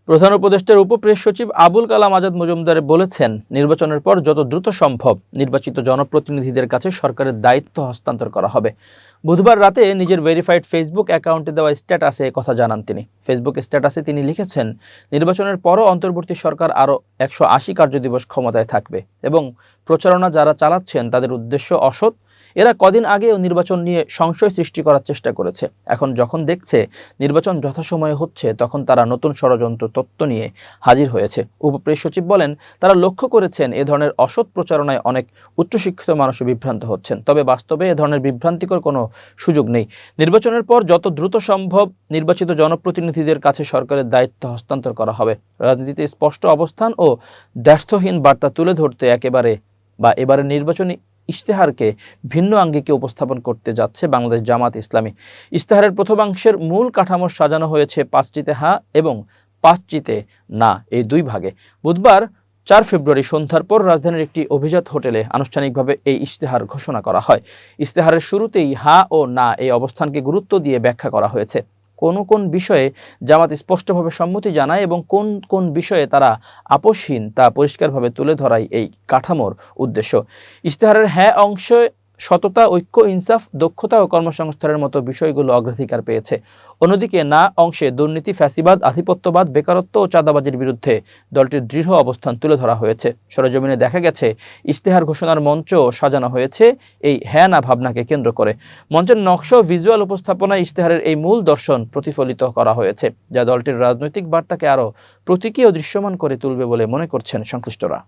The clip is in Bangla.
প্রধান উপদেষ্টার উপপ্রেস সচিব আবুল কালাম আজাদ মজুমদার বলেছেন, নির্বাচনের পর যত দ্রুত সম্ভব নির্বাচিত জনপ্রতিনিধিদের কাছে সরকারের দায়িত্ব হস্তান্তর করা হবে। বুধবার রাতে নিজের ভেরিফাইড ফেসবুক অ্যাকাউন্টে দেওয়া স্ট্যাটাসে কথা জানান তিনি। ফেসবুক স্ট্যাটাসে তিনি লিখেছেন, নির্বাচনের পরও অন্তর্বর্তী সরকার আরও 180 কার্যদিবস ক্ষমতায় থাকবে এবং প্রচারণা যারা চালাচ্ছেন তাদের উদ্দেশ্য অসৎ। এরা কদিন আগেও নির্বাচন নিয়ে সংশয় সৃষ্টি করার চেষ্টা করেছে। এখন যখন দেখছে নির্বাচন যথাসময়ে হচ্ছে, তখন তারা নতুন ষড়যন্ত্র তত্ত্ব নিয়ে হাজির হয়েছে। উপপ্রেস সচিব বলেন, তারা লক্ষ্য করেছেন এ ধরনের অসৎ প্রচারণায় অনেক উচ্চশিক্ষিত মানুষও বিভ্রান্ত হচ্ছেন। তবে বাস্তবে এ ধরনের বিভ্রান্তিকর কোনো সুযোগ নেই। নির্বাচনের পর যত দ্রুত সম্ভব নির্বাচিত জনপ্রতিনিধিদের কাছে সরকারের দায়িত্ব হস্তান্তর করা হবে। রাজনীতিতে স্পষ্ট অবস্থান ও দ্ব্যর্থহীন বার্তা তুলে ধরতে এবারে নির্বাচনী ইশতেহারকে ভিন্ন আঙ্গিকে উপস্থাপন করতে যাচ্ছে বাংলাদেশ জামাত ইসলামী। ইশতেহারের প্রথমাংশের মূল কাঠামো সাজানো হয়েছে 5টিতে হ্যাঁ এবং 5টিতে না, এই দুই ভাগে। বুধবার 4 ফেব্রুয়ারি সন্ধ্যার পর রাজধানীর একটি অভিজাত হোটেলে আনুষ্ঠানিকভাবে এই ইশতেহার ঘোষণা করা হয়। ইশতেহারের শুরুতেই হ্যাঁ ও না এই অবস্থানকে গুরুত্ব দিয়ে ব্যাখ্যা করা হয়েছে। কোন বিষয়ে জামাত স্পষ্টভাবে সম্মতি জানায় এবং কোন বিষয়ে তারা আপোষহীন তা পরিষ্কারভাবে তুলে ধরাই এই কাঠামোর উদ্দেশ্য। ইশতেহারের হ্যাঁ অংশে সততা, ঐক্য, ইনসাফ, দক্ষতা ও কর্মসংস্থানের মতো বিষয়গুলো অগ্রাধিকার পেয়েছে। অন্যদিকে না অংশে দুর্নীতি, ফ্যাসিবাদ, আধিপত্যবাদ, বেকারত্ব ও চাঁদাবাজির বিরুদ্ধে দলটির দৃঢ় অবস্থান তুলে ধরা হয়েছে। সরেজমিনে দেখা গেছে ইশতেহার ঘোষণার মঞ্চ সাজানো হয়েছে এই হ্যাঁ না ভাবনাকে কেন্দ্র করে। মঞ্চের নকশা ও ভিজুয়াল উপস্থাপনায় ইশতেহারের এই মূল দর্শন প্রতিফলিত করা হয়েছে, যা দলটির রাজনৈতিক বার্তাকে আরও প্রতীকী ও দৃশ্যমান করে তুলবে বলে মনে করছেন সংশ্লিষ্টরা।